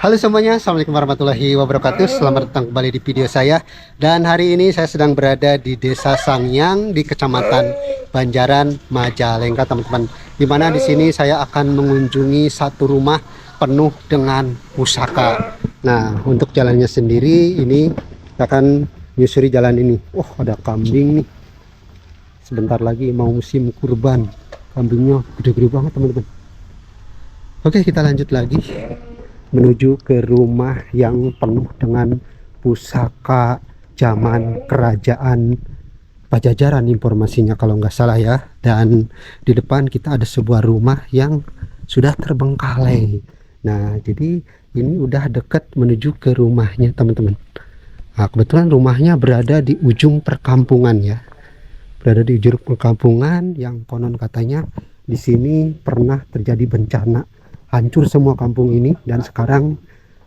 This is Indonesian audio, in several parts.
Halo semuanya, Assalamualaikum warahmatullahi wabarakatuh. Selamat datang kembali di video saya. Dan hari ini saya sedang berada di Desa Sangyang di Kecamatan Banjaran, Majalengka, teman-teman. Dimana di sini saya akan mengunjungi satu rumah penuh dengan pusaka. Nah, untuk jalannya sendiri ini kita akan menyusuri jalan ini. Oh, ada kambing nih. Sebentar lagi mau musim kurban. Kambingnya gede-gede banget, teman-teman. Oke, kita lanjut lagi menuju ke rumah yang penuh dengan pusaka zaman kerajaan Pajajaran informasinya kalau nggak salah ya. Dan di depan kita ada sebuah rumah yang sudah terbengkalai. Nah, jadi ini udah deket menuju ke rumahnya, teman-teman. Nah, kebetulan rumahnya berada di ujung perkampungan ya. Berada di ujung perkampungan yang konon katanya di sini pernah terjadi bencana, hancur semua kampung ini, dan sekarang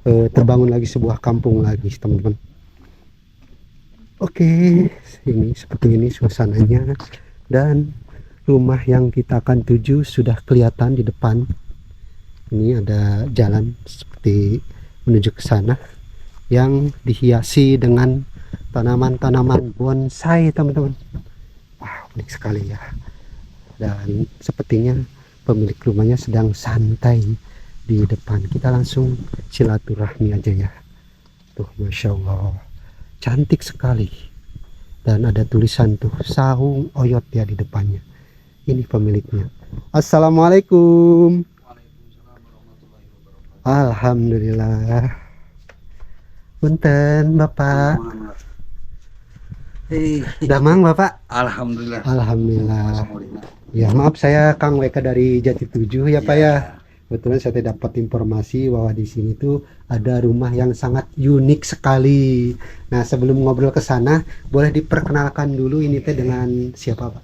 terbangun lagi sebuah kampung lagi, teman-teman. Oke, ini seperti ini suasananya, dan rumah yang kita akan tuju sudah kelihatan di depan. Ini ada jalan seperti menuju ke sana yang dihiasi dengan tanaman-tanaman bonsai, teman-teman. Wah, unik sekali ya. Dan sepertinya pemilik rumahnya sedang santai di depan. Kita langsung silaturahmi aja ya. Tuh, Masya Allah, cantik sekali. Dan ada tulisan tuh, Sahung Oyot ya di depannya. Ini pemiliknya. Assalamualaikum. Alhamdulillah. Punten Bapak. Damang Bapak. Alhamdulillah. Alhamdulillah. Ya, maaf, saya Kang WK dari Jati 7 ya Pak ya. Kebetulan saya dapat informasi bahwa di sini tuh ada rumah yang sangat unik sekali. Nah, sebelum ngobrol ke sana, boleh diperkenalkan dulu ini teh dengan siapa Pak?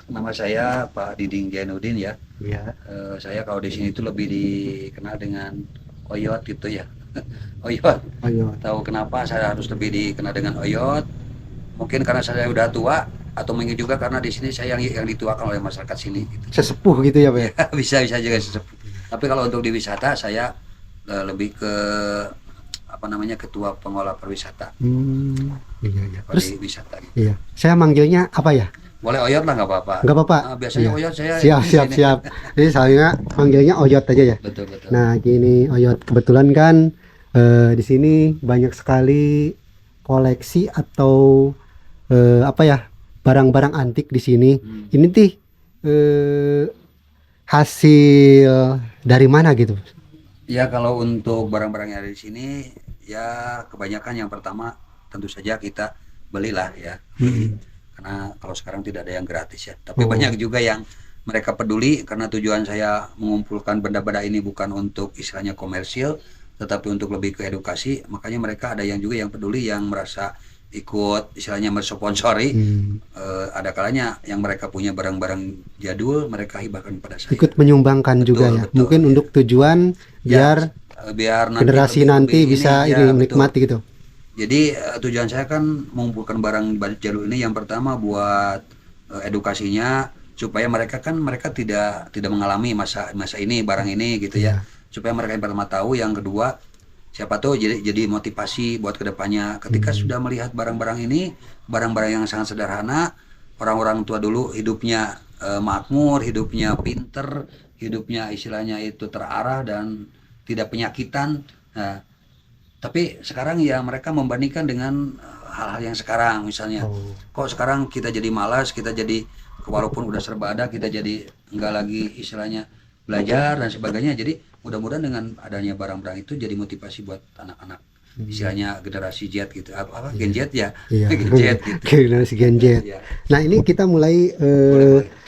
Nama saya Pak Diding Jainuddin ya. Iya. Saya kalau di sini tuh lebih dikenal dengan Oyot gitu ya. Oyot. Ayo. Tahu kenapa saya harus lebih dikenal dengan Oyot? Mungkin karena saya udah tua, atau mungkin juga karena di sini saya yang dituakan oleh masyarakat sini. Gitu. Sesepuh gitu ya Pak ya? Bisa juga sesepuh. Tapi kalau untuk di wisata saya lebih ke ketua pengelola pariwisata. Iya iya. Terus Wisata gitu. iya. Saya manggilnya apa ya? Boleh Oyot lah, nggak apa-apa. Nggak apa-apa. Biasanya Iya. Oyot saya Siap di siap sini. siap. Jadi saya manggilnya Oyot aja ya. Betul. Nah, gini Oyot, kebetulan kan di sini banyak sekali koleksi atau barang-barang antik di sini. Ini tih hasil dari mana gitu? Ya, kalau untuk barang-barang yang ada di sini ya kebanyakan yang pertama tentu saja kita belilah ya. Karena kalau sekarang tidak ada yang gratis ya. Tapi banyak juga yang mereka peduli, karena tujuan saya mengumpulkan benda-benda ini bukan untuk istilahnya komersil, tetapi untuk lebih ke edukasi. Makanya mereka ada yang juga yang peduli, yang merasa ikut istilahnya mensponsori. Ada kalanya yang mereka punya barang-barang jadul mereka hibahkan pada saya. Ikut menyumbangkan Betul, juga ya. betul, Mungkin ya. untuk tujuan Ya, biar biar generasi nanti bisa ya, ini menikmati gitu. Jadi tujuan saya kan mengumpulkan barang jadul ini yang pertama buat edukasinya, supaya mereka tidak mengalami masa ini barang ini gitu ya. Supaya mereka yang pertama tahu, yang kedua siapa tahu jadi motivasi buat kedepannya ketika sudah melihat barang-barang ini, barang-barang yang sangat sederhana. Orang-orang tua dulu hidupnya makmur, hidupnya pinter, hidupnya istilahnya itu terarah dan tidak penyakitan. Nah, tapi sekarang ya mereka membandingkan dengan hal-hal yang sekarang, misalnya kok sekarang kita jadi malas, kita jadi walaupun udah serba ada, kita jadi enggak lagi istilahnya belajar dan sebagainya. Jadi mudah-mudahan dengan adanya barang-barang itu jadi motivasi buat anak-anak, istilahnya generasi Z gitu, Gen Z ya. Iya. Gen Z gitu. Generasi Gen Z. Ya. Nah, ini kita mulai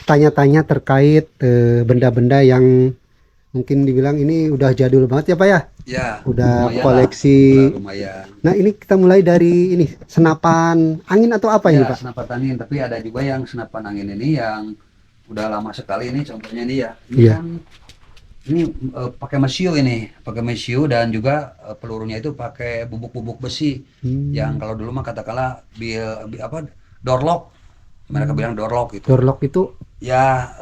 tanya-tanya terkait benda-benda yang mungkin dibilang ini udah jadul banget ya Pak ya? Ya. Udah Lumayan koleksi. lah, lumayan. Nah, ini kita mulai dari ini senapan angin atau apa ini Ya, Pak? senapan angin, tapi ada juga yang senapan angin ini yang udah lama sekali. Ini contohnya nih ya. Ini Iya. kan ini pakai mesiu, dan juga pelurunya itu pakai bubuk-bubuk besi. Yang kalau dulu mah katakanlah dorlok. Mereka bilang dorlok gitu. Dorlok itu Ya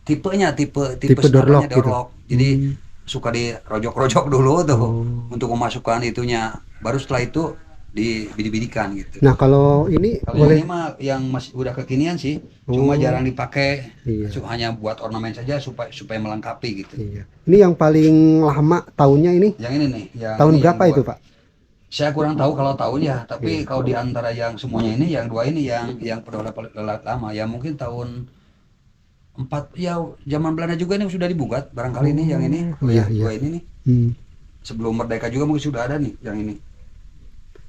tipenya tipe Tipe dorlok senapannya dorlok. Jadi suka dirojok-rojok dulu tuh Oh. untuk memasukkan itunya. Baru setelah itu dibidik-bidikan gitu. Nah, kalau ini Kalau yang boleh. ini mah yang masih udah kekinian sih, cuma Oh, jarang dipakai. iya. Hanya buat ornamen saja supaya supaya melengkapi gitu. Iya. Ini yang paling lama tahunnya ini Yang ini nih, yang tahun ini berapa yang itu, dua. Pak? Saya kurang tahu kalau tahun ya, Iya. tapi kalau di antara yang semuanya ini, yang dua ini yang udah lama, ya mungkin tahun 4 ya zaman Belanda juga ini sudah dibuat barangkali ini yang ini, Oh, iya, yang iya. dua ini nih. Hmm. Sebelum merdeka juga mungkin sudah ada nih yang ini.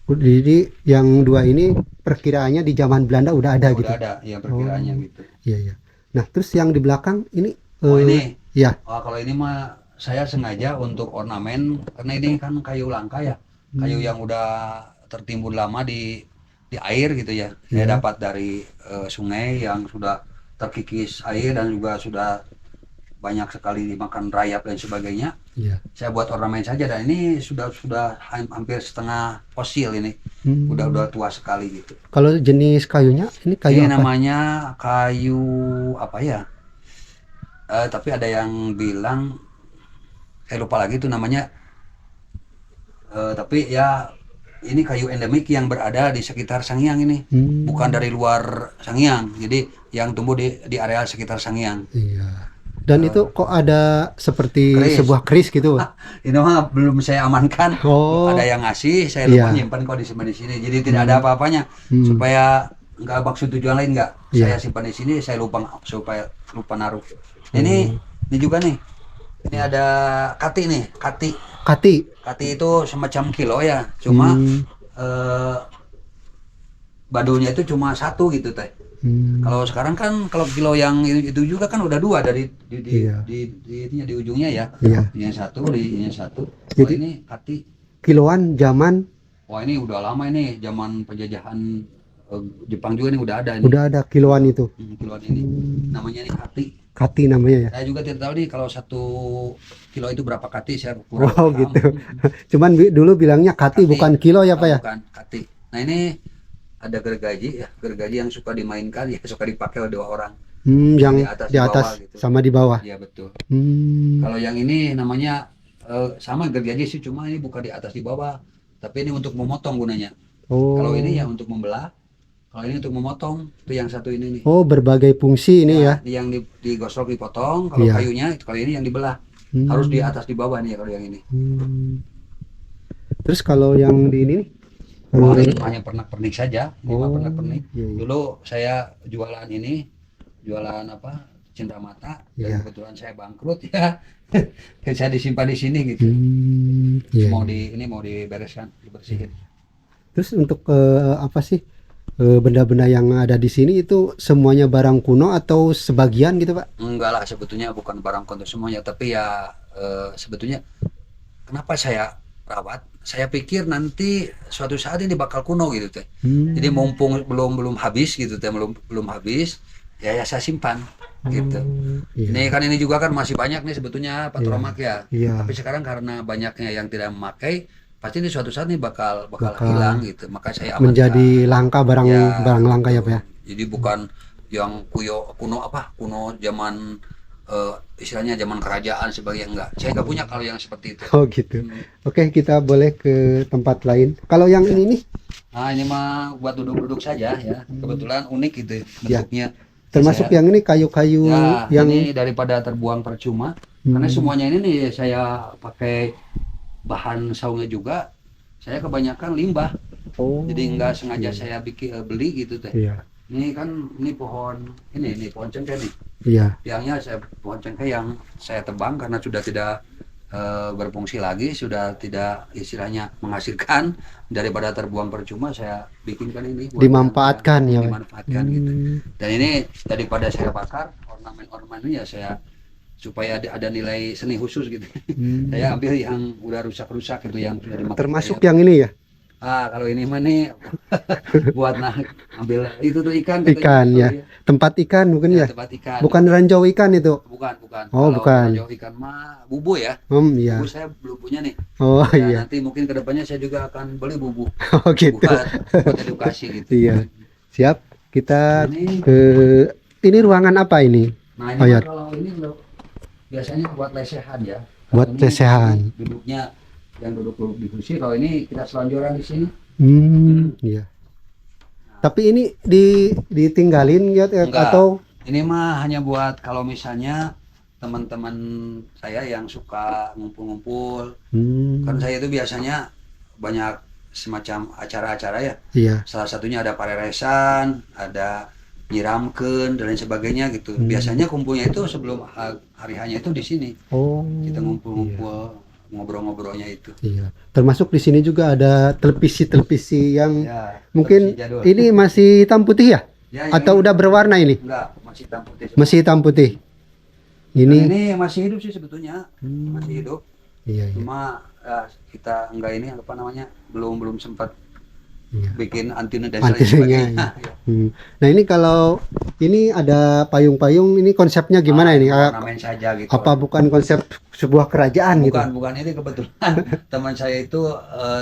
Jadi yang dua ini perkiraannya di zaman Belanda udah ada gitu. Udah ada yang perkiraannya Oh. gitu. Iya, iya. Nah, terus yang di belakang ini Oh ini, ya. kalau ini mah saya sengaja untuk ornamen karena ini kan kayu langka ya, kayu yang udah tertimbun lama di air gitu ya. Saya Iya. dapat dari sungai yang sudah terkikis air dan juga sudah banyak sekali dimakan rayap dan sebagainya. Iya. Saya buat ornamen saja dan ini sudah hampir setengah fosil ini. Hmm. Udah tua sekali gitu. Kalau jenis kayunya ini kayu Ini apa? namanya kayu apa ya? Tapi ada yang bilang saya lupa lagi itu namanya. Tapi ya ini kayu endemik yang berada di sekitar Sangiang ini, Hmm. bukan dari luar Sangiang. Jadi yang tumbuh di area sekitar Sangiang. Iya. Dan itu kok ada seperti Keris. sebuah keris gitu? Ini mah belum saya amankan. Oh. Ada yang ngasih, saya lupa Iya. nyimpan kok disimpan di sini. Jadi tidak ada apa-apanya. Hmm. Supaya nggak maksud tujuan lain nggak. Iya. Saya simpan di sini, saya lupa supaya lupa naruh. Ini juga nih. Ini ada kati nih, kati. Kati. Kati itu semacam kilo ya. Cuma badunya itu cuma satu gitu teh. Hmm. Kalau sekarang kan kalau kilo yang itu juga kan udah dua dari Iya. di ujungnya ya. Iya. Ini yang satu, ini yang satu. Kalau Jadi- ini kati. Kiloan zaman Wah ini udah lama ini, zaman penjajahan Jepang juga nih udah ada ini. udah ada kiloan itu. Kiloan ini. Namanya ini kati. Kati namanya ya. Saya juga tidak tahu nih kalau 1 kilo itu berapa kati, saya kurang Wow, paham. gitu. Cuman dulu bilangnya kati, Kati. bukan kilo ya, Pak ya? Bukan kati. Nah ini ada gergaji ya, gergaji yang suka dimainkan ya, suka dipakai oleh 2 orang. Yang Di atas, di di atas bawah gitu. sama di bawah. Iya betul. Hmm. Kalau yang ini namanya sama gergaji sih, cuma ini bukan di atas di bawah, tapi ini untuk memotong gunanya. Oh. Kalau ini ya untuk membelah, kalau ini untuk memotong. Itu yang satu ini nih. Oh, berbagai fungsi ini ya. Yang digosok dipotong, kalau Iya. kayunya, kalau ini yang dibelah. Hmm. Harus di atas di bawah nih kalau yang ini. Hmm. Terus kalau yang di ini nih? Oh, ini hanya pernak-pernik saja. Ini mah Oh, pernak-pernik. iya, iya. Dulu saya jualan ini, jualan apa? Cendramata. Iya. Dan kebetulan saya bangkrut ya. Saya disimpan di sini gitu. Iya. Mau dibereskan, dibersihin. Terus untuk apa sih benda-benda yang ada di sini itu semuanya barang kuno atau sebagian gitu, Pak? Enggak lah, sebetulnya bukan barang konten semuanya, tapi ya sebetulnya kenapa saya rawat? Saya pikir nanti suatu saat ini bakal kuno gitu teh. Jadi mumpung belum habis gitu teh, belum habis, ya saya simpan gitu. Iya. Ini kan ini juga kan masih banyak nih sebetulnya patromak ya. Iya. Tapi sekarang karena banyaknya yang tidak memakai, pasti ini suatu saat nih bakal hilang gitu. Maka saya amankan. Menjadi langka barang Ya, barang langka ya, Pak ya. Jadi bukan yang kuno zaman istilahnya zaman kerajaan sebagai enggak. Saya nggak punya kalau yang seperti itu. Oh gitu. Oke, kita boleh ke tempat lain. Kalau yang ini nih Nah ini mah buat duduk-duduk saja ya. Kebetulan unik gitu bentuknya. termasuk yang ini kayu-kayu Ya, yang ini daripada terbuang percuma. Karena semuanya ini nih saya pakai bahan saungnya juga. Saya kebanyakan limbah. Oh. Jadi nggak sengaja saya beli gitu teh. Iya. Ini kan pohon cengkeh nih. Iya. Tiangnya pohon cengkeh yang saya tebang karena sudah tidak berfungsi lagi, sudah tidak istilahnya menghasilkan, daripada terbuang percuma saya bikinkan ini buat Dimanfaatkan ya, Pak? dimanfaatkan gitu. Dan ini daripada saya bakar ornamen-ornamennya saya supaya ada nilai seni khusus gitu. Saya ambil yang udah rusak-rusak itu yang sudah dimakan. Termasuk yang ini ya? Kalau ini mah nih buat ambil itu tuh ikan katanya. Ikan Gitu, ya. Tempat ikan bukan ya? Tempat ikan. Bukan ranjau ikan itu. Bukan. Oh, Kalau bukan. ranjau ikan mah bubu ya. Iya. Bubu saya belum punya nih. Oh Ya, iya. nanti mungkin kedepannya saya juga akan beli bubu Oh gitu. buat edukasi gitu. Iya. Siap. Kita Ini, ke ini ruangan apa ini? nah ini Oh, ya. mah kalau ini biasanya buat lesehan ya. buat Ini lesehan. duduknya yang duduk di kursi, kalau ini kita selonjoran di sini. Iya. Tapi ini ditinggalin ya Enggak. atau Ini mah hanya buat kalau misalnya teman-teman saya yang suka ngumpul-ngumpul. Kan saya itu biasanya banyak semacam acara-acara ya. iya. Salah satunya ada pareresan, ada nyiramkeun dan lain sebagainya gitu. Biasanya kumpulnya itu sebelum hari hanya itu di sini. Oh. Kita ngumpul-ngumpul, ngobrol-ngobrolnya itu. Iya. Termasuk di sini juga ada televisi-televisi yang Ya, mungkin televisi jadul. ini masih hitam putih ya? Ya, Atau ini udah berwarna ini? enggak, masih hitam putih. Masih hitam putih. Dan Ini ini masih hidup sih sebetulnya, masih hidup. iya, iya. Cuma kita enggak ini apa namanya, belum sempat Iya. bikin antena dan lain Antisnya. sebagainya. Nah, ini kalau ini ada payung-payung, ini konsepnya gimana ini? Ornamen saja gitu. Apa bukan konsep sebuah kerajaan gitu? Bukan ini kebetulan teman saya itu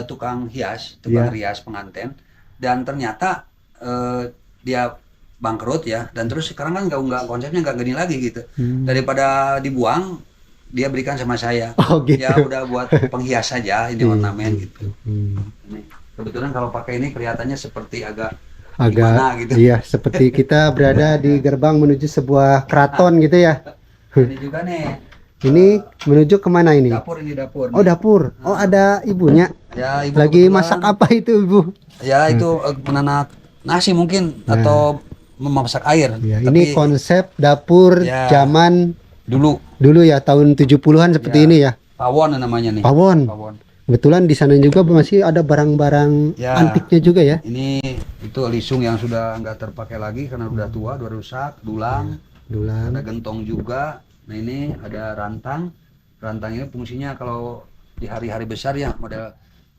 tukang hias Iya. rias pengantin, dan ternyata dia bangkrut ya, dan terus sekarang kan nggak konsepnya nggak gini lagi gitu. Daripada dibuang, dia berikan sama saya. Oh gitu. Ya udah buat penghias saja, ini ornamen gitu. Ini. Kebetulan kalau pakai ini kelihatannya seperti agak gimana gitu. Iya, seperti kita berada di gerbang menuju sebuah keraton gitu ya. Ini juga nih Ini menuju kemana ini? dapur, ini dapur. Oh, dapur. Oh, ada ibunya. Ya, ibu Lagi kebetulan- masak apa itu, Ibu? Ya itu menanak nasi mungkin atau memasak air. Ya, Tapi ini konsep dapur Ya. zaman dulu dulu ya, tahun 70-an seperti Ya. ini ya. pawon namanya nih. Pawon. Pawon. Kebetulan di sana juga masih ada barang-barang Ya. antiknya juga ya. Ini itu lisung yang sudah nggak terpakai lagi karena udah tua, udah rusak, dulang. Dulang. Ada gentong juga. Nah ini ada rantang. Rantang ini fungsinya kalau di hari-hari besar ya, model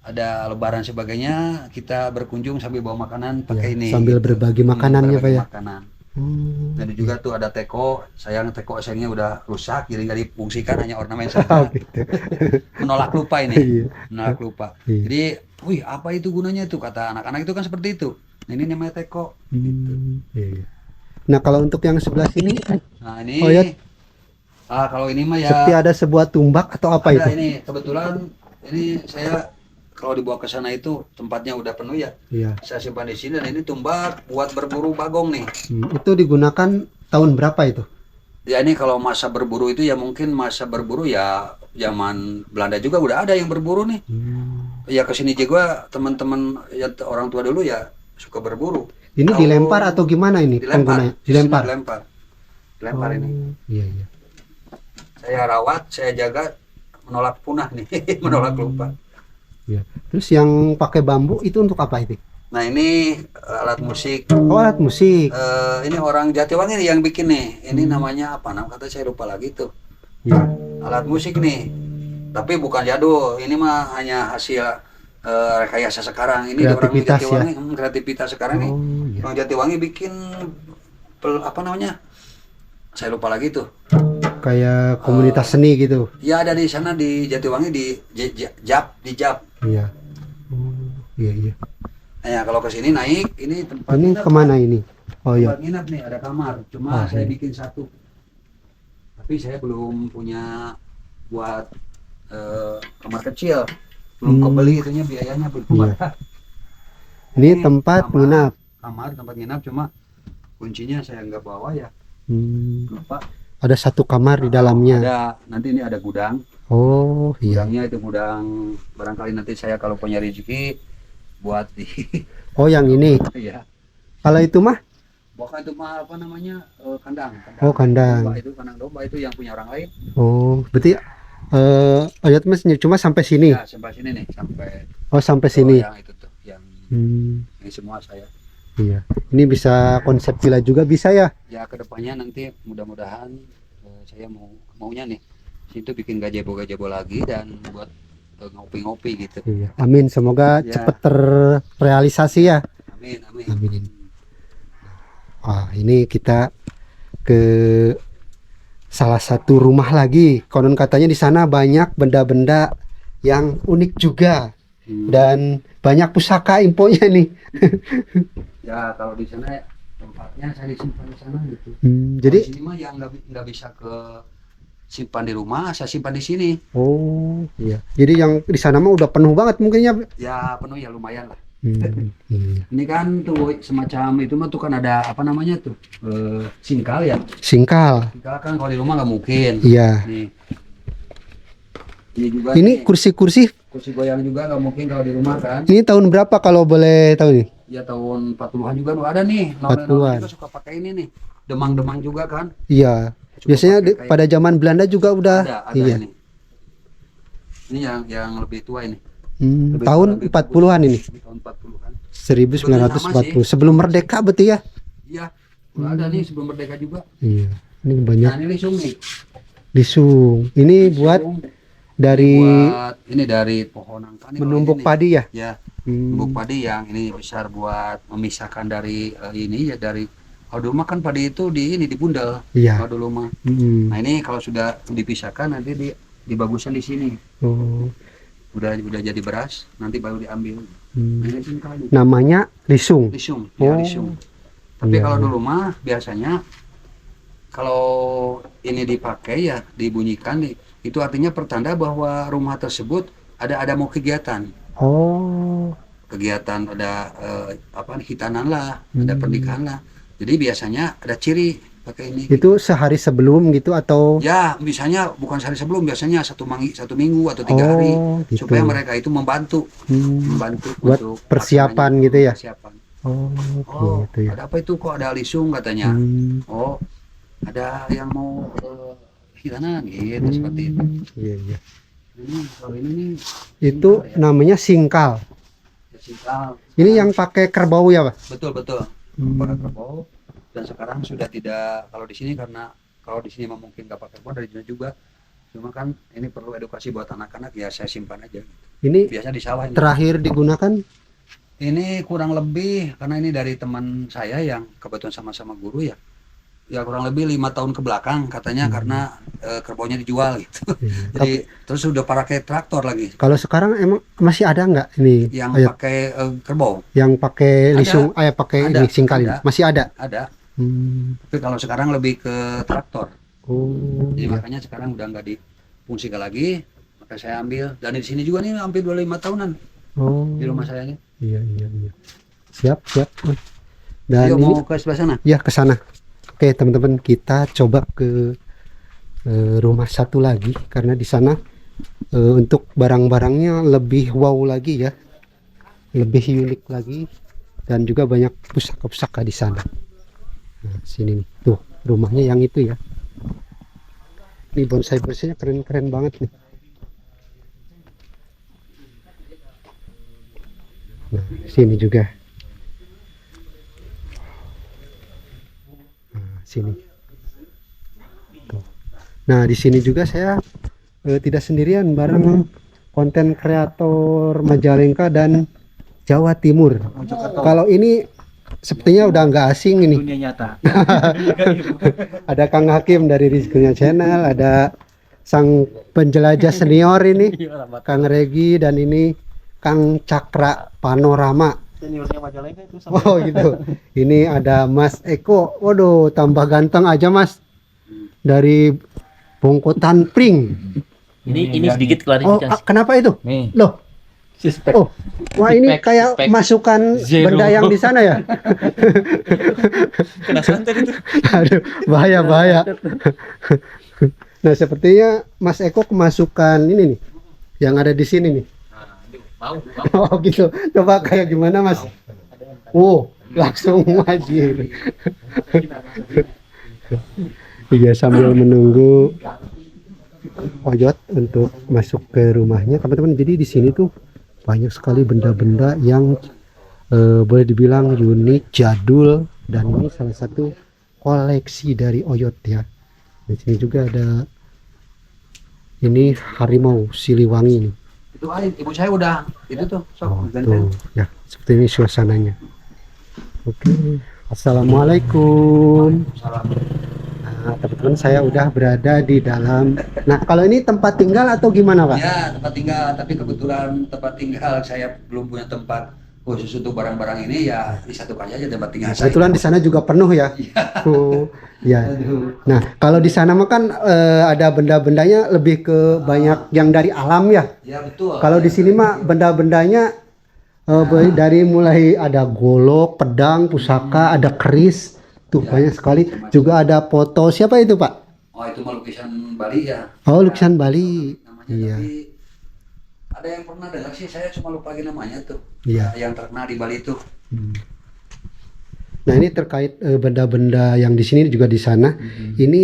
ada lebaran sebagainya, kita berkunjung sambil bawa makanan pakai ini. Sambil berbagi makanannya, Pak berbagi ya. Makanan. Hmm. Dan juga tuh ada teko, sayangnya udah rusak, jadi nggak difungsikan, hanya ornamen Oh, saja. gitu. Menolak lupa ini, Iya. menolak lupa. Iya. Jadi, wih apa itu gunanya itu, kata anak-anak itu kan seperti itu. Nah, ini namanya teko. Gitu. Iya. Nah, kalau untuk yang sebelah sini, Nah ini, Oh, ya. kalau ini mah ya seperti ada sebuah tumbak atau apa ada itu? ini kebetulan ini saya kalau dibawa ke sana itu tempatnya udah penuh ya. Iya. Saya simpan di sini dan ini tumbak buat berburu bagong nih. Itu digunakan tahun berapa itu? Ya ini kalau masa berburu itu ya mungkin masa berburu ya zaman Belanda juga udah ada yang berburu nih. Ya kesini juga teman-teman ya orang tua dulu ya suka berburu. Ini Kalau dilempar atau gimana ini dilempar, penggunanya? Dilempar. Dilempar ini. Iya, iya. Saya rawat, saya jaga, menolak punah nih, menolak lupa. Iya. Terus yang pakai bambu itu untuk apa itu? Nah ini alat musik. Oh, alat musik. Ini orang Jatiwangi nih yang bikin nih. Ini namanya apa? Nama kata saya lupa lagi tuh. Iya. Alat musik nih. Tapi bukan jadul. Ini mah hanya hasil rekayasa sekarang. Ini orang Kreativitas Jatiwangi, kreativitas sekarang nih. Oh, iya. Orang Jatiwangi bikin apa namanya? Saya lupa lagi tuh. Kayak komunitas seni gitu. Ya ada di sana di Jatiwangi di Jap. Iya. Oh, iya, iya. Nah, kalau ke sini naik, ini tempat Ini nginep. kemana ini? Oh iya. Tempat nginep nih, ada kamar. Cuma Ah, saya iya. bikin satu. Tapi saya belum punya buat kamar kecil. Belum kebeli itunya, biayanya belum Iya. ada. Ini tempat kamar. nginap. Kamar tempat nginap, cuma kuncinya saya nggak bawa ya. Lupa. Ada satu kamar di dalamnya. Ada, nanti ini ada gudang. Oh iya. Gudangnya itu gudang, barangkali nanti saya kalau punya rezeki buat di Oh yang ini. ya. Kalau itu mah? Bukan itu mah apa namanya? Kandang. Oh, kandang. Domba itu kandang domba itu yang punya orang lain. Oh berarti ayat mas cuma sampai sini. Ya, sampai sini nih, sampai Oh sampai sini. yang itu tuh, yang ini semua saya. Iya. Ini bisa konsep villa juga bisa ya? Ya kedepannya nanti mudah-mudahan saya maunya nih situ bikin gazebo lagi dan buat ngopi-ngopi gitu. Iya. Amin. Semoga Ya. cepat terrealisasi ya. Amin, amin. Amin. Wah ini kita ke salah satu rumah lagi. Konon katanya di sana banyak benda-benda yang unik juga dan banyak pusaka imponya nih. Ya kalau di sana tempatnya saya disimpan di sana gitu. Jadi Kalau di sini mah yang nggak bisa ke simpan di rumah, saya simpan di sini. Oh, iya. Jadi yang di sana mah udah penuh banget mungkinnya. Ya penuh ya lumayan lah. Iya. Ini kan tuh semacam itu mah tuh kan ada apa namanya tuh singkal ya. Singkal. Singkal kan kalau di rumah nggak mungkin. Iya. Nih. Ini juga Ini nih, kursi-kursi. kursi goyang juga nggak mungkin kalau di rumah kan. Ini tahun berapa kalau boleh tahu nih? Ya tahun 40-an juga ada nih. 40-an. Juga suka pakai ini nih. Demang-demang juga kan. Iya. Suka Biasanya pakai kayak- pada zaman Belanda juga udah. ada Iya. ini. Ini yang lebih tua ini. Lebih Tahun tua, lebih 40-an ini. Ini tahun 40-an. 1940. Sebelum merdeka betul ya? Iya. Udah ada nih sebelum merdeka juga. Iya. Ini banyak Nah, ini lisung nih. lisung. Ini buat Lisung. dari Buat ini dari pohon nangka nih. menumbuk kalau padi ini. ya? Ya, Hmm. menumbuk padi yang ini besar buat memisahkan dari ini ya dari kalau dulu mah kan padi itu di ini dibundel. Iya. Kalau dulu mah. Hmm. Nah, ini kalau sudah dipisahkan nanti dibaguskan di sini. Oh. Udah jadi beras, nanti baru diambil. Hmm. Nah, ini singkal nih. Namanya lisung. Lisung, ya Oh. lisung. Tapi Iya, kalau iya. dulu mah biasanya kalau ini dipakai ya dibunyikan nih, itu artinya pertanda bahwa rumah tersebut ada mau kegiatan. Oh. Kegiatan ada apa hitanan lah, ada Hmm. pernikahan lah. Jadi biasanya ada ciri pakai ini. Itu sehari sebelum gitu atau? Ya, misalnya bukan sehari sebelum, biasanya satu minggu atau 3 hari gitu. supaya mereka itu membantu Hmm. buat Buat persiapan pelaksananya. gitu ya? Persiapan. Oh, Oh, gitu ya. ada apa itu kok ada lisung katanya. Hmm. Oh, ada yang mau hitanan gitu seperti itu. Iya, iya. Ini kalau ini nih Itu singkal ya. namanya singkal. Ya, singkal. Ini yang pakai kerbau ya, Pak? Betul. Hmm. Pakai kerbau. Dan sekarang sudah tidak kalau di sini karena kalau di sini mah mungkin nggak pakai kerbau dari dulu juga. Cuma kan ini perlu edukasi buat anak-anak ya saya simpan aja. Ini Biasa di sawah ini. terakhir digunakan. Ini kurang lebih karena ini dari teman saya yang kebetulan sama-sama guru ya. Ya kurang lebih 5 tahun ke belakang katanya karena kerbaunya dijual gitu. Iya. Jadi terus sudah pakai traktor lagi Kalau sekarang emang masih ada nggak ini yang ayat pakai kerbau. yang pakai Ada. lisung, pakai Ada. ini singkal ini? Ada. Masih ada. Ada. Hmm. Tapi kalau sekarang lebih ke traktor. Oh, Jadi iya. makanya sekarang udah nggak difungsikan lagi. Maka saya ambil dan di sini juga nih hampir 25 tahunan Oh, di rumah saya nih. iya. Siap. Dan Yuk ini mau ke sebelah sana. ya ke sana. Oke, teman-teman, kita coba ke rumah satu lagi karena di sana untuk barang-barangnya lebih wow lagi ya. Lebih unik lagi dan juga banyak pusaka-pusaka di sana. Nah, sini nih. Tuh, rumahnya yang itu ya. Ini bonsai-bonsainya keren-keren banget nih. Nah, sini juga. Nah, sini. Tuh. Nah, di sini juga saya tidak sendirian bareng konten kreator Majalengka dan Jawa Timur. Kalau ini sepertinya udah nggak asing ini. Dunia nyata. Ada Kang Hakim dari Rizkunya Channel, ada sang penjelajah senior ini, Kang Regi, dan ini Kang Cakra Panorama. Seniornya Majalengka itu sama. Oh gitu. Ini ada Mas Eko. Waduh, tambah ganteng aja Mas. Dari Bongkotan Pring. Ini sedikit Oh, klarifikasi. kenapa itu? Nih, Loh, suspek. oh, wah ini Suspek, kayak suspek. masukan Zero. benda yang di sana ya. Kena santet itu. Aduh, bahaya. Nah, sepertinya Mas Eko kemasukan ini nih, yang ada di sini nih. Mau. Oh gitu. Coba kayak gimana Mas? Oh, langsung maju. Iya, sambil menunggu Oyot untuk masuk ke rumahnya, teman-teman. Jadi di sini tuh banyak sekali benda-benda yang boleh dibilang unik, jadul, dan ini salah satu koleksi dari Oyot ya. Di sini juga ada ini harimau Siliwangi nih. Itu ibu saya udah itu tuh sok Oh, ganteng. tuh ya, seperti ini suasananya. Oke, assalamualaikum. Salam. Nah, teman-teman, saya udah berada di dalam. Nah, kalau ini tempat tinggal atau gimana, Pak? Ya tempat tinggal, tapi kebetulan tempat tinggal saya belum punya tempat khusus untuk barang-barang ini ya disatukan aja tempat tinggal saya. Kebetulan di sana juga penuh ya. Oh, ya. Aduh. Nah, kalau di sana mah kan ada benda-bendanya lebih ke banyak yang dari alam ya. Ya betul. Kalau di sini mah benda-bendanya dari mulai ada golok, pedang, pusaka, ada keris, tuh Ya, banyak sekali. macam-macam. Juga ada foto. Siapa itu, Pak? Oh itu mah lukisan Bali ya. Oh, lukisan Bali. Namanya Iya. tapi ada yang pernah dengar sih, saya cuma lupa lagi namanya tuh. Iya. Yang terkenal di Bali itu. Nah, ini terkait benda-benda yang di sini juga di sana. Ini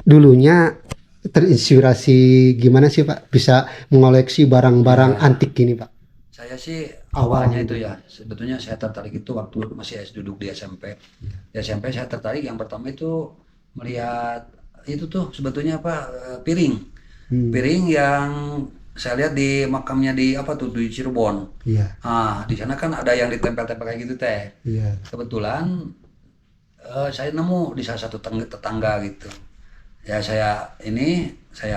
dulunya terinspirasi gimana sih, Pak? Bisa mengoleksi barang-barang antik ini, Pak? Saya sih Awalnya awalnya itu ya, sebetulnya saya tertarik itu waktu masih duduk di SMP. Di SMP saya tertarik yang pertama itu melihat itu tuh sebetulnya apa piring. Piring yang saya lihat di makamnya di apa tuh di Cirebon. Iya, Ah, di sana kan ada yang ditempel-tempel kayak gitu teh. iya. Kebetulan saya nemu di salah satu tetangga gitu. Ya saya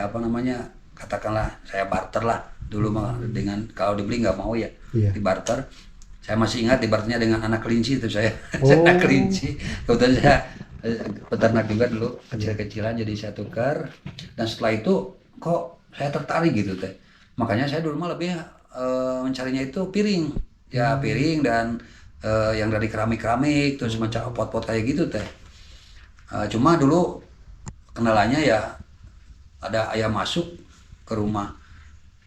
apa namanya katakanlah saya barter lah dulu mah dengan kalau dibeli nggak mau ya Iya. di barter. Saya masih ingat di barternya dengan anak kelinci itu saya. Oh. Anak kelinci. Kebetulan saya peternak juga dulu kecil-kecilan jadi saya tukar dan setelah itu kok saya tertarik gitu teh. Makanya saya dulu mah lebih mencarinya itu piring. Ya piring dan yang dari keramik-keramik terus macam pot-pot kayak gitu teh. Cuma dulu kendalanya ya ada ayam masuk ke rumah.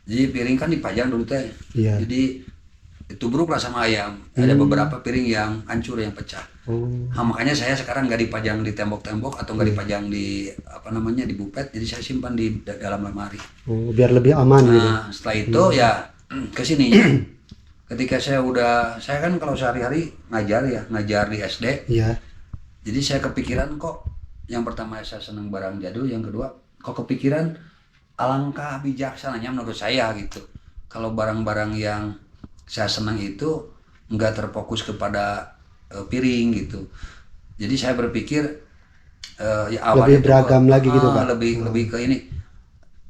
Jadi piring kan dipajang dulu teh. Iya. Jadi ditubruk lah sama ayam. Ada beberapa piring yang hancur yang pecah. Oh, Nah, makanya saya sekarang nggak dipajang di tembok-tembok atau nggak dipajang di apa namanya di bupet. Jadi saya simpan di dalam lemari. oh, biar lebih aman gitu. Nah, setelah itu ya ke sini. Ketika saya kan kalau sehari-hari ngajar di SD. Iya. Jadi saya kepikiran kok yang pertama saya senang barang jadul, yang kedua kok kepikiran alangkah bijaksananya menurut saya gitu. Kalau barang-barang yang saya senang itu nggak terfokus kepada piring gitu. Jadi saya berpikir ya awalnya Lebih beragam lagi gitu, Pak. lebih ke ini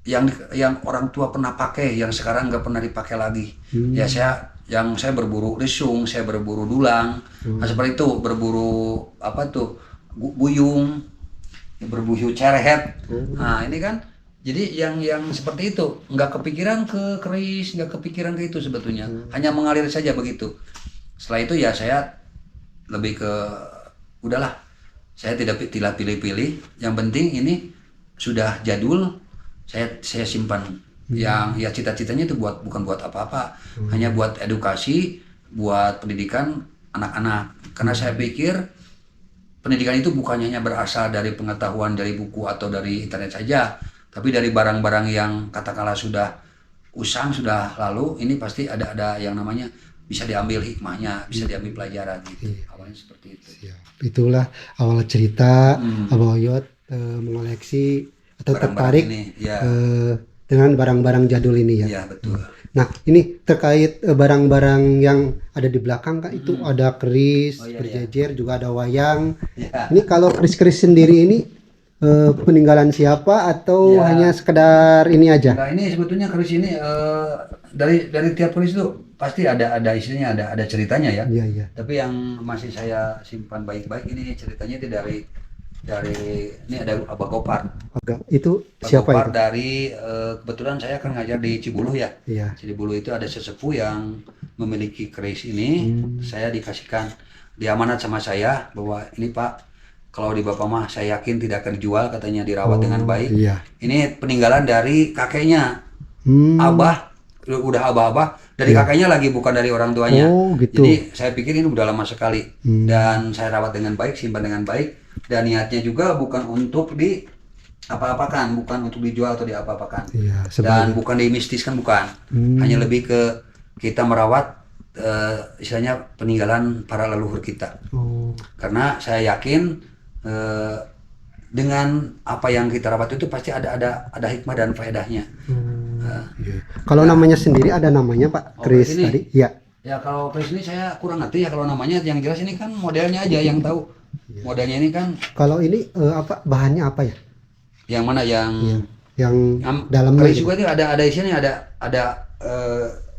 yang orang tua pernah pakai yang sekarang nggak pernah dipakai lagi. Ya saya berburu risung, saya berburu dulang, nah, seperti itu berburu apa tuh buyung, berburu cerehet. Nah ini kan jadi yang seperti itu nggak kepikiran ke keris, nggak kepikiran ke itu sebetulnya, hanya mengalir saja begitu. Setelah itu ya saya lebih ke udahlah, saya tidak pilih-pilih, yang penting ini sudah jadul, saya simpan. Yang ya cita-citanya itu bukan buat apa-apa, hanya buat edukasi, buat pendidikan anak-anak. Karena saya pikir pendidikan itu bukannya hanya berasal dari pengetahuan dari buku atau dari internet saja, tapi dari barang-barang yang katakanlah sudah usang, sudah lalu, ini pasti ada yang namanya bisa diambil hikmahnya, bisa diambil pelajaran gitu. Awalnya seperti itu. Ya, itulah awal cerita Abah Oyot mengoleksi atau Barang-barang tertarik ini, ya. Dengan barang-barang jadul ini ya. Ya betul. Nah, ini terkait barang-barang yang ada di belakang Kak, itu ada keris Oh, iya, berjejer, juga ada wayang. Ya. Ini kalau keris-keris sendiri ini peninggalan siapa atau Ya. hanya sekedar ini aja? Nah ini sebetulnya keris ini dari tiap keris itu pasti ada istilahnya, ada ceritanya ya. Iya, iya. Tapi yang masih saya simpan baik-baik ini ceritanya itu dari ini ada Abah Gopar. Agak itu Abah siapa Gopar itu? dari kebetulan saya kan ngajar di Cibuluh ya. Iya. Cibuluh itu ada sesepuh yang memiliki keris ini. Saya dikasihkan diamanat sama saya bahwa ini Pak, kalau di Bapak mah saya yakin tidak akan dijual, katanya dirawat dengan baik. Iya. Ini peninggalan dari kakeknya. Hmm. Abah udah abah dari kakaknya lagi, bukan dari orang tuanya. Oh, gitu. Jadi saya pikir ini udah lama sekali dan saya rawat dengan baik, simpan dengan baik, dan niatnya juga bukan untuk di apa-apakan, bukan untuk dijual atau diapa-apakan. Iya, Dan sebenarnya. bukan dimistiskan, bukan. Hanya lebih ke kita merawat istilahnya peninggalan para leluhur kita. Oh, Karena saya yakin dengan apa yang kita rawat itu pasti ada hikmah dan faedahnya. iya. Kalau namanya sendiri ada namanya Pak, Oh, keris keris ini? tadi? Iya. Ya kalau keris ini saya kurang ngerti ya kalau namanya, yang jelas ini kan modelnya aja yang tahu. Modelnya ini kan Kalau ini apa bahannya apa ya? yang mana yang Yang dalamnya keris gitu. juga itu ada isinya, ada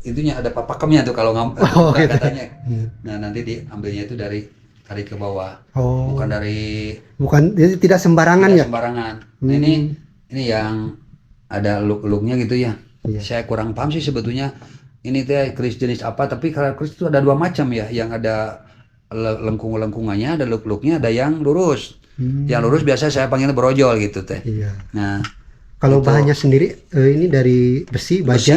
itunya ada pakemnya tuh kalau Oh, buka gitu. katanya. Iya. Nah, nanti diambilnya itu dari tarik ke bawah. Oh, Bukan dari jadi tidak sembarangan tidak ya? sembarangan. Nah, ini yang ada look-looknya gitu ya. Iya. Saya kurang paham sih sebetulnya ini teh keris jenis apa, tapi kalau keris itu ada dua macam ya, yang ada lengkung-lengkungannya, ada look-looknya, ada yang lurus. Yang lurus biasa saya panggil brojol gitu teh. Iya. Nah, Kalau itu bahannya sendiri ini dari besi, baja.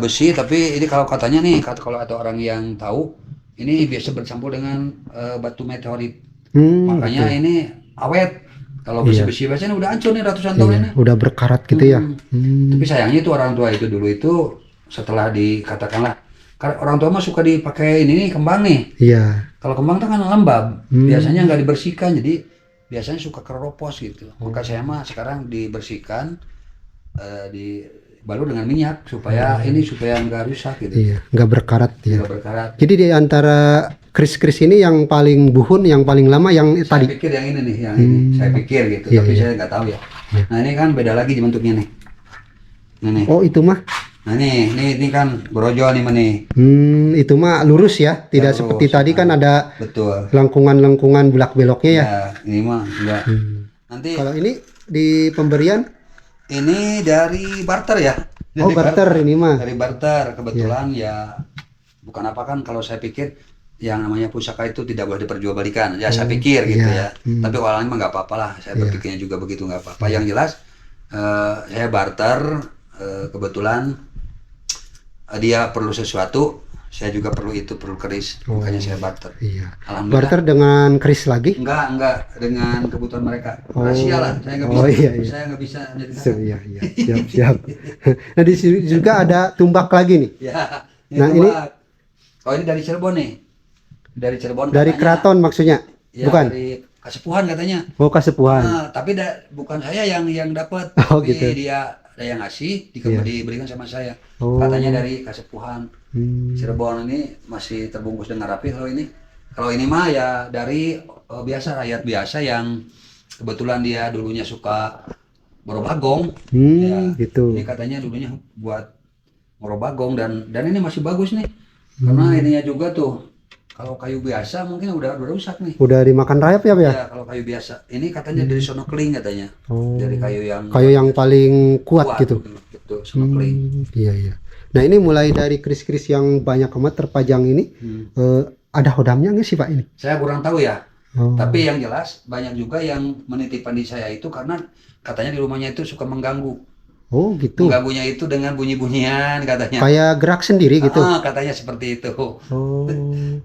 besi, tapi ini kalau katanya nih, kalau ada orang yang tahu, ini biasa bercampur dengan batu meteorit. Makanya Betul. ini awet. Kalau Iya. besi-besi biasanya udah hancur nih ratusan tahun Iya, ini. udah berkarat gitu ya. Tapi sayangnya itu orang tua itu dulu itu setelah dikatakanlah, karena orang tua mah suka dipakai ini nih, kembang nih. Iya. Kalau kembang itu kan lembab, biasanya nggak dibersihkan, jadi biasanya suka keropos gitu. Maka saya mah sekarang dibersihkan, dibalut dengan minyak supaya supaya nggak rusak gitu, Iya, nggak berkarat ya. nggak berkarat. Jadi di antara kris-kris ini yang paling buhun, yang paling lama yang Saya tadi. pikir yang ini nih, yang ini. Saya pikir gitu, Iya, tapi iya. saya nggak tahu ya. Nah ini kan beda lagi bentuknya nih. Nah, nih. Oh, itu mah. Nah ini kan brojol nih nih. Itu mah lurus ya, tidak Ya, seperti lurus. tadi kan ada Betul. lengkungan-lengkungan belak-beloknya ya. Ya, ini mah enggak. Nanti Kalau ini di pemberian, ini dari barter ya. oh barter ini mah. Dari barter kebetulan ya, bukan apa kan, kalau saya pikir yang namanya pusaka itu tidak boleh diperjualbelikan. Ya saya pikir gitu iya. ya. Tapi awalnya mah nggak apa-apa lah. Saya berpikirnya juga begitu, nggak apa-apa. Yang jelas saya barter, kebetulan dia perlu sesuatu, saya juga perlu keris, makanya saya barter. Iya. Alhamdulillah. Barter dengan keris lagi? Enggak dengan kebutuhan mereka. Rahasia lah, saya nggak bisa. Oh, iya, iya. Saya nggak bisa Iya, iya. Siap. Nah, di sini juga ada tumbak lagi nih. Ya. Nah, ini ini oh ini dari Cirebon nih. Dari Cirebon. dari katanya. keraton maksudnya? Ya, Bukan? dari Kasepuhan katanya. Oh, Kasepuhan. Nah, tapi bukan saya yang dapat. Oh, tapi gitu. dia ada yang ngasih, Iya. diberikan sama saya. Oh. Katanya dari Kasepuhan. Cirebon ini masih terbungkus dengan rapi kalau ini. Kalau ini mah ya dari biasa, rakyat biasa yang kebetulan dia dulunya suka merobagong. Ya, Gitu. ini katanya dulunya buat merobagong, dan ini masih bagus nih. Karena ininya juga tuh, kalau kayu biasa mungkin udah rusak nih. Udah dimakan rayap ya, ya? Ya, kalau kayu biasa. Ini katanya dari sono keling katanya. Oh. Dari kayu yang Paling kuat gitu. Betul, sono keling. Iya. Nah, ini mulai dari keris-keris yang banyak amat terpajang ini, ada hodamnya nggak sih Pak ini? Saya kurang tahu ya. Oh. Tapi yang jelas banyak juga yang menitipkan di saya itu karena katanya di rumahnya itu suka mengganggu. Oh, gitu. Mengganggunya itu dengan bunyi-bunyian katanya. Kayak gerak sendiri gitu. Katanya seperti itu. Oh.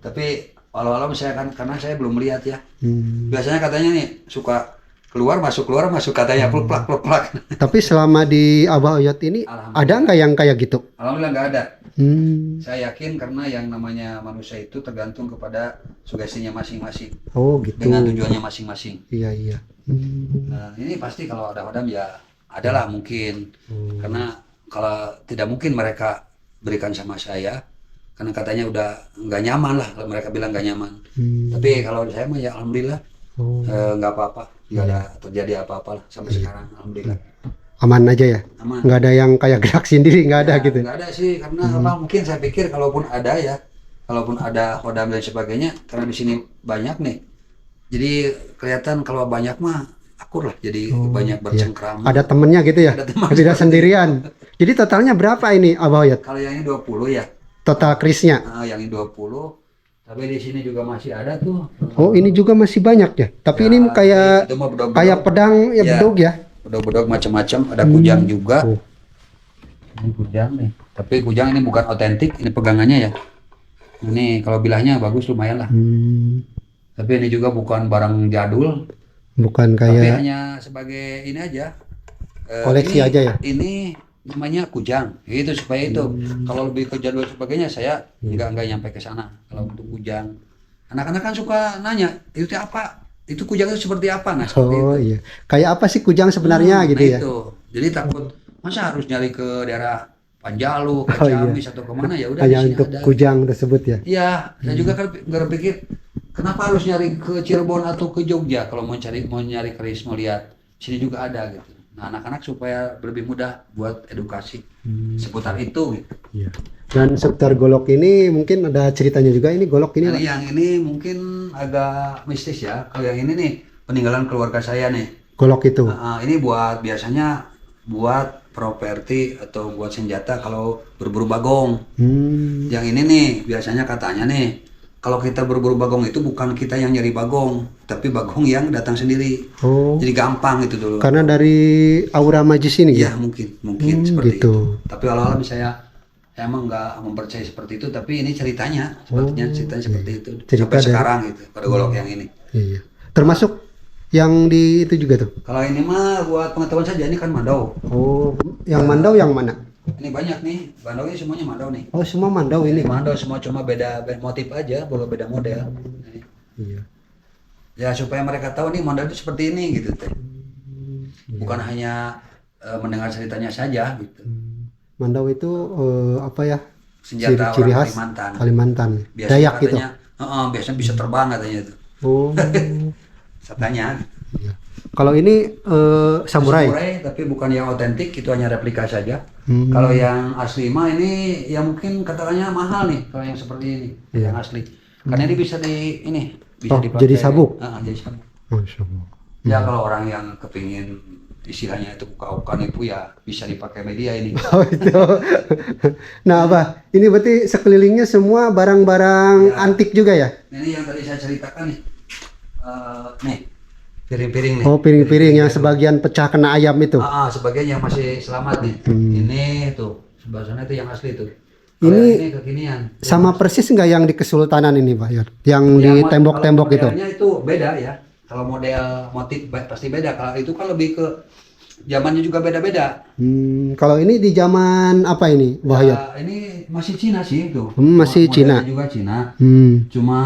Tapi walau saya kan, karena saya belum melihat ya. Hmm. Biasanya katanya nih suka keluar masuk katanya pluk plak. Tapi selama di Abah Oyot ini ada nggak yang kayak gitu? Alhamdulillah nggak ada. Hmm. Saya yakin karena yang namanya manusia itu tergantung kepada sugestinya masing-masing. Oh, gitu. Dengan tujuannya masing-masing. Iya. Nah, ini pasti kalau ada hodam ya adalah mungkin. Karena kalau tidak mungkin mereka berikan sama saya, karena katanya udah nggak nyaman lah, kalau mereka bilang nggak nyaman. Tapi kalau saya mah ya alhamdulillah nggak apa-apa, nggak ada terjadi apa-apa lah sampai sekarang, alhamdulillah. Aman aja ya? Aman. Nggak ada yang kayak gerak sendiri, nggak ada Ya, gitu? nggak ada sih, karena apa, mungkin saya pikir kalaupun ada hodam dan sebagainya, karena di sini banyak nih, jadi kelihatan kalau banyak mah akur lah, jadi banyak bercengkrama. Ada temennya gitu ya? Ada teman. Tidak sendirian. Jadi totalnya berapa ini Abah Oyot? Kalau yang ini 20 ya, Total kerisnya? yang ini 20, tapi di sini juga masih ada tuh. Oh, ini juga masih banyak ya? Tapi Ya, ini kayak itu mah bedog-bedog. kayak pedang ya, Ya. bedog ya? Bedog-bedog macam-macam, ada kujang juga. Oh. Ini kujang nih. Tapi kujang ini bukan otentik, ini pegangannya ya. Ini kalau bilahnya bagus lumayan lah. Tapi ini juga bukan barang jadul, Bukan tapi kayak hanya sebagai ini aja. koleksi Ini- aja ya? Ini namanya kujang. Itu supaya itu. Kalau lebih ke jadul sebagainya saya nggak nyampe ke sana. Kalau untuk kujang, anak-anak kan suka nanya, itu apa? Itu kujang itu seperti apa? Nah, seperti Oh itu. iya. Kayak apa sih kujang sebenarnya gitu Nah ya? itu. Jadi takut masa harus nyari ke daerah Panjalu, ke Oh, iya. Ciamis atau kemana, ya udah di Hanya sini untuk ada. kujang tersebut ya? Iya, saya juga kan nggak berpikir kenapa harus nyari ke Cirebon atau ke Jogja kalau mau nyari keris, mau lihat sini juga ada gitu. Nah anak-anak supaya lebih mudah buat edukasi seputar itu gitu. Iya. Dan seputar golok ini mungkin ada ceritanya juga, ini golok ini Nah, Pak. yang ini mungkin agak mistis ya. Kalau yang ini nih peninggalan keluarga saya nih. Golok itu. Ini buat biasanya buat properti atau buat senjata kalau berburu bagong. Yang ini nih biasanya katanya nih kalau kita berburu bagong itu bukan kita yang nyari bagong, tapi bagong yang datang sendiri. Oh, Jadi gampang itu dulu. karena dari aura magis ini Ya ya. mungkin seperti gitu. itu. Tapi awal-awal saya emang nggak mempercayai seperti itu, tapi ini ceritanya sepertinya ceritanya seperti itu. Cerita Sampai dari- sekarang gitu pada golok yang ini. Iya. Termasuk yang di itu juga tuh. Kalau ini mah buat pengetahuan saja, ini kan mandau. Oh, yang mandau yang mana? Ini banyak nih, mandau ini semuanya mandau nih. Oh, semua mandau ini. Mandau semua cuma beda motif aja, boleh beda model. Ini. Iya. Ya supaya mereka tahu nih mandau itu seperti ini gitu teh. Bukan hanya mendengar ceritanya saja gitu. Mandau itu apa ya? Senjata Ciri orang khas Kalimantan. Kalimantan. Biasanya Dayak gitu. katanya, biasanya bisa terbang katanya itu. Oh. Katanya. Iya. Kalau ini samurai. Tapi bukan yang otentik, itu hanya replika saja. Hmm. Kalau yang asli mah ini ya mungkin katakannya mahal nih kalau yang seperti ini, Iya. yang asli. Karena ini bisa bisa Oh, dipakai. jadi sabuk? Jadi sabuk. Masya Allah. Ya kalau orang yang kepingin istilahnya itu buka-bukaan itu ya bisa dipakai media ini. Oh itu. Nah apa? Ini berarti sekelilingnya semua barang-barang Ya. antik juga ya? Ini yang tadi saya ceritakan nih. Nih piring-piring nih. Oh piring-piring yang sebagian pecah kena ayam itu. Sebagian yang masih selamat nih. Ini tuh sebelah sana itu yang asli tuh. Ini- Kalau yang ini kekinian. Sama persis nggak yang di Kesultanan ini Pak Yod? Yang di Ya, tembok-tembok kalau itu? modelnya itu beda ya. Kalau model motif pasti beda. Kalau itu kan lebih ke zamannya juga beda-beda. Kalau ini di zaman apa ini Pak Yod? Ini masih Cina sih itu. Masih Modelnya Cina. juga Cina. Hmm. Cuma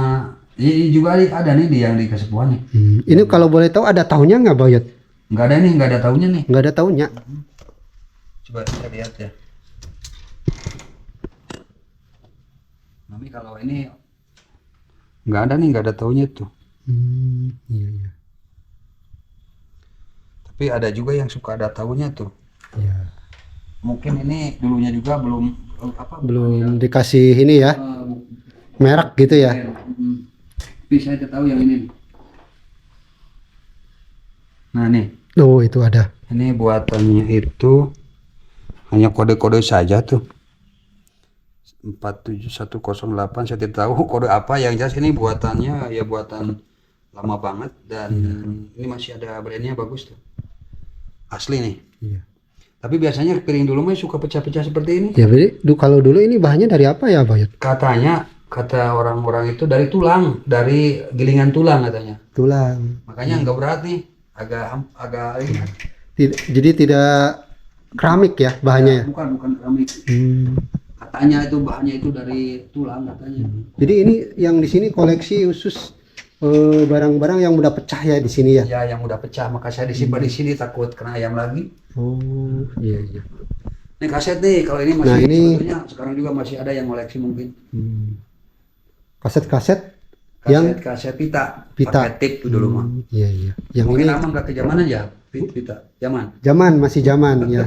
ini juga ada nih di yang di Kesepuan nih. Ini kalau boleh tahu ada tahunnya nggak Pak Yod? Nggak ada nih, nggak ada tahunnya nih. Nggak ada tahunnya. Coba kita lihat ya. Tapi kalau ini nggak ada nih, nggak ada tahunnya tuh. Iya iya. Tapi ada juga yang suka ada tahunnya tuh. Iya. Mungkin ini dulunya juga belum Belum dikasih ini ya, merek gitu ya. Tapi saya tidak tahu yang ini. Nah nih, Oh itu ada. ini buatannya itu hanya kode-kode saja tuh. 47108, saya tidak tahu kode apa, yang jelas ini buatannya ya buatan lama banget dan ini masih ada brandnya bagus tuh. Asli nih. Iya. Tapi biasanya piring dulu mah suka pecah-pecah seperti ini. Ya berarti kalau dulu ini bahannya dari apa ya Pak Yod? Katanya, kata orang-orang itu dari tulang, dari gilingan tulang katanya. Tulang. Makanya nggak berat nih, agak ringan. Jadi tidak keramik ya bahannya ya? Bukan keramik. Katanya itu bahannya itu dari tulang katanya. Jadi ini yang di sini koleksi khusus barang-barang yang udah pecah ya di sini ya? Ya yang udah pecah, maka saya disimpan di sini takut kena ayam lagi. Oh iya iya. Ini kaset nih, kalau ini masih Nah, ini- sebetulnya sekarang juga masih ada yang koleksi mungkin. Kaset-kaset yang Kaset pita, Pita. pakai tip tuh dulu mah. Iya iya. Yang Mungkin ini lama nggak kejamanan ya, pita, zaman. zaman masih zaman ya.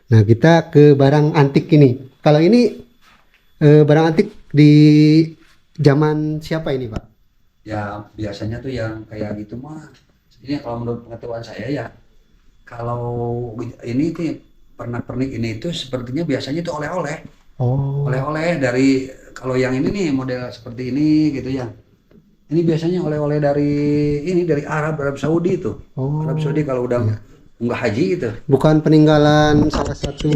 Nah kita ke barang antik ini. Kalau ini barang antik di zaman siapa ini Pak? Ya biasanya tuh yang kayak gitu mah, ini kalau menurut pengetahuan saya ya, kalau ini tuh pernak-pernik ini itu sepertinya biasanya itu oleh-oleh. Oh. Oleh-oleh dari, kalau yang ini nih model seperti ini gitu ya. Ini biasanya oleh-oleh dari Arab Saudi itu. Oh. Arab Saudi kalau udah nggak haji gitu, Bukan peninggalan salah satu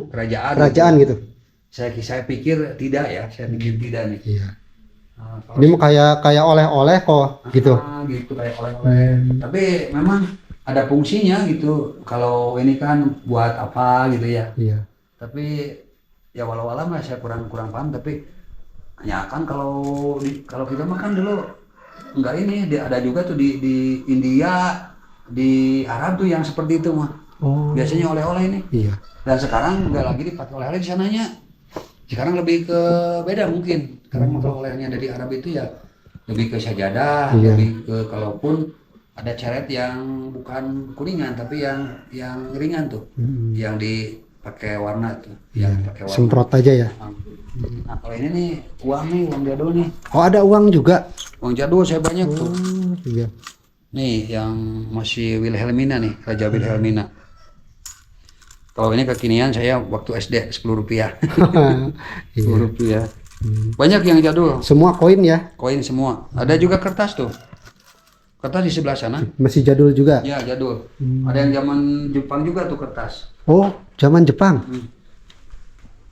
kerajaan gitu. Saya pikir tidak ya, saya pikir tidak nih. Iya. Nah, kalau Ini mah kayak oleh-oleh kok gitu. gitu kayak oleh-oleh. Tapi memang ada fungsinya gitu. Kalau ini kan buat apa gitu ya. Iya. Tapi ya walau alam lah saya kurang paham, tapi ya kan kalau kita makan dulu enggak ini ada juga tuh di India, di Arab tuh yang seperti itu mah. Oh. Biasanya oleh-oleh ini. Iya. Dan sekarang enggak lagi dipakai oleh-oleh di sananya. Sekarang lebih ke beda mungkin. Sekarang kalau olehnya dari Arab itu ya lebih ke sajadah, Iya. lebih ke, kalaupun ada ceret yang bukan kuningan tapi yang ringan tuh, yang pakai warna tuh, yang pakai warna. Semprot aja ya. Nah kalau ini nih uang jadul nih, Oh, ada uang juga. uang jadul saya banyak tuh. Iya. Nih yang masih Wilhelmina nih, Raja Wilhelmina. Kalau ini kekinian saya waktu SD 10 rupiah. 10 Iya. rupiah. Banyak yang jadul, Semua koin ya. koin semua. Ada juga kertas tuh. Kertas di sebelah sana. Masih jadul juga. Ya jadul. Ada yang zaman Jepang juga tuh kertas. Oh, zaman Jepang. Hmm.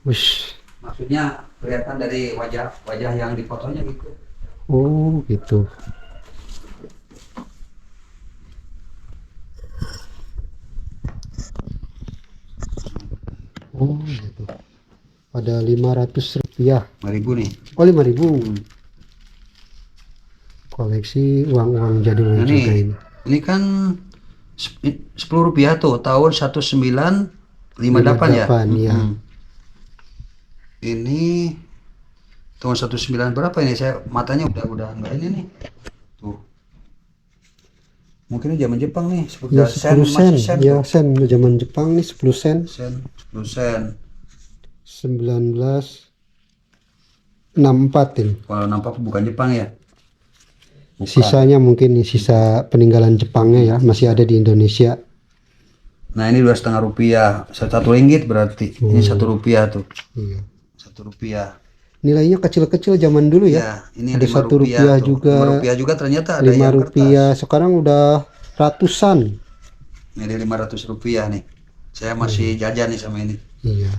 Wush. Maksudnya kelihatan dari wajah yang difotonya gitu. Oh, gitu. Oh, gitu. Ada 500 rupiah. 5.000 nih. Oh, 5.000. Koleksi uang-uang jadul Nah, juga ini. ini kan 10 rupiah tuh tahun 1958 ya. 58, iya. Ini tahun 19 berapa ini? Saya matanya udah enggak ini nih. Tuh. Mungkin ini zaman Jepang nih, Ya, 10 10 sen. masih sen Ya, tuh. sen zaman Jepang nih 10 sen. Sen, 10 sen. 1964 ini. Kalau nampak bukan Jepang ya. Bukan. Sisanya mungkin nih sisa peninggalan Jepangnya ya, masih ada di Indonesia. Nah ini 2,5 rupiah, 1 ringgit berarti. Ini 1 rupiah tuh, Iya. 1 rupiah. Nilainya kecil-kecil zaman dulu ya. Ya, ini Ada 5 1 rupiah tuh. juga. 5 rupiah juga ternyata ada 5 yang rupiah, kertas. sekarang udah ratusan. Ini 500 rupiah nih. Saya masih jajan nih sama ini. Iya.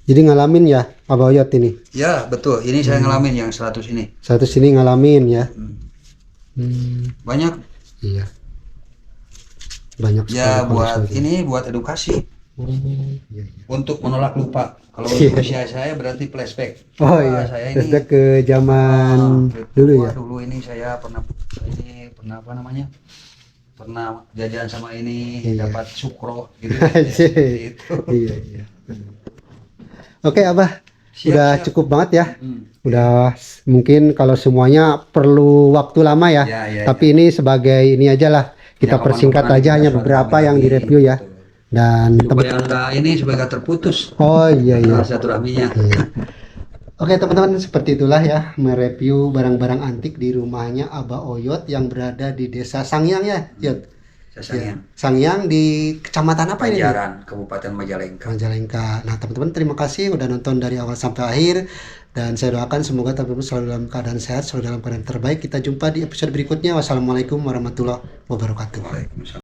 Jadi ngalamin ya, Abah Oyot ini. Ya betul, ini saya ngalamin yang 100 ini. Satu sini ngalamin ya. Banyak Iya. Banyak ya sekali buat koleksi. ini buat edukasi. Iya, iya. Untuk menolak lupa. Kalau Iya. usia saya berarti flashback. Oh Wah, iya, saya ini flashback ke zaman dulu wah, ya. dulu ini saya pernah apa namanya? Pernah jajan sama ini, Iya. dapat sukro gitu. Asik. Itu. Iya, iya. Oke, Abah. Siap, Udah siap. cukup banget ya. Hmm. Udah mungkin kalau semuanya perlu waktu lama ya. Ya, ya, Tapi ini sebagai ini aja lah. Kita Ya, persingkat kapan-kapan aja kita hanya suatu beberapa kali yang lagi. direview ya. Betul. Dan Supaya enggak ini supaya enggak terputus. oh iya iya. Silaturahminya. Iya. Oke teman-teman, seperti itulah ya mereview barang-barang antik di rumahnya Abah Oyot yang berada di Desa Sangyang ya, Yot. Saya Ya. Sangyang di kecamatan apa ini? Banjaran, Kabupaten Majalengka. Majalengka. Nah teman-teman terima kasih udah nonton dari awal sampai akhir dan saya doakan semoga teman-teman selalu dalam keadaan sehat, selalu dalam keadaan terbaik. Kita jumpa di episode berikutnya. Wassalamualaikum warahmatullahi wabarakatuh. Waalaikumsalam.